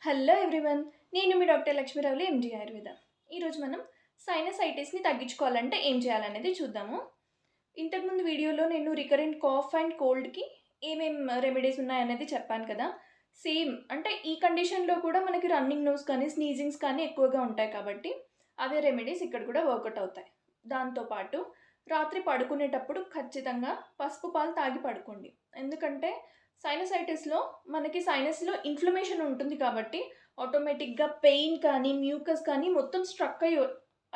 Hello everyone, నేను మీ doctor లక్ష్మీరావులు MG Ayurveda. ఈరోజు మనం సైనసైటిస్ని తగ్గించుకోవాలంటే ఏం చేయాలనేది చూద్దాము. ఇంతకుముందు వీడియోలో నేను రికరెంట్ కాఫ్ అండ్ కోల్డ్కి ఏమేం రెమెడీస్ ఉన్నాయనేది చెప్పాను కదా. సేమ్ అంటే ఈ కండిషన్లో కూడా మనకి రన్నింగ్ నోస్ కానీ స్నీజింగ్స్ కానీ ఎక్కువగా ఉంటాయి కాబట్టి అవే రెమెడీస్ ఇక్కడ కూడా వర్కౌట్ అవుతాయి. దాంతోపాటు రాత్రి పడుకునేటప్పుడు ఖచ్చితంగా పసుపు పాలు తాగి పడుకోండి. ఎందుకంటే సైనసైటిస్లో మనకి సైనస్లో ఇన్ఫ్లమేషన్ ఉంటుంది కాబట్టి ఆటోమేటిక్గా పెయిన్ కానీ మ్యూకస్ కానీ మొత్తం స్ట్రక్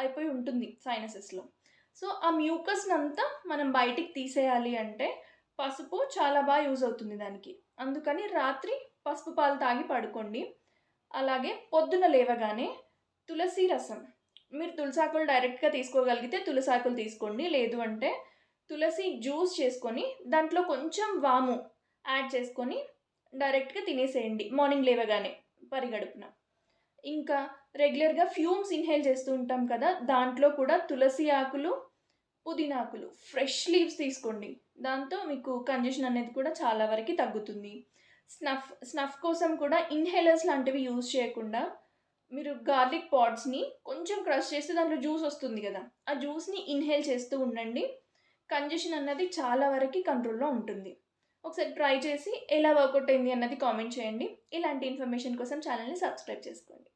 అయిపోయి ఉంటుంది సైనసెస్లో. సో ఆ మ్యూకస్ని అంతా మనం బయటికి తీసేయాలి అంటే పసుపు చాలా బాగా యూజ్ అవుతుంది దానికి. అందుకని రాత్రి పసుపు పాలు తాగి పడుకోండి. అలాగే పొద్దున లేవగానే తులసి రసం, మీరు తులసాకులు డైరెక్ట్గా తీసుకోగలిగితే తులసాకులు తీసుకోండి. లేదు అంటే తులసి జ్యూస్ చేసుకొని దాంట్లో కొంచెం వాము యాడ్ చేసుకొని డైరెక్ట్గా తినేసేయండి మార్నింగ్ లేవగానే పరిగడుపున. ఇంకా రెగ్యులర్గా ఫ్యూమ్స్ ఇన్హేల్ చేస్తూ ఉంటాం కదా, దాంట్లో కూడా తులసి ఆకులు, పుదీనాకులు, ఫ్రెష్ లీవ్స్ తీసుకోండి. దాంతో మీకు కంజెషన్ అనేది కూడా చాలా వరకు తగ్గుతుంది. స్నఫ్ కోసం కూడా ఇన్హేలర్స్ లాంటివి యూజ్ చేయకుండా మీరు గార్లిక్ పాడ్స్ని కొంచెం క్రష్ చేస్తే దాంట్లో జ్యూస్ వస్తుంది కదా, ఆ జ్యూస్ని ఇన్హేల్ చేస్తూ ఉండండి. కంజెషన్ అన్నది చాలా వరకు కంట్రోల్లో ఉంటుంది. ఒకసారి ట్రై చేసి ఎలా వర్కౌట్ అయింది అన్నది కామెంట్ చేయండి. ఇలాంటి ఇన్ఫర్మేషన్ కోసం ఛానల్ని సబ్స్క్రైబ్ చేసుకోండి.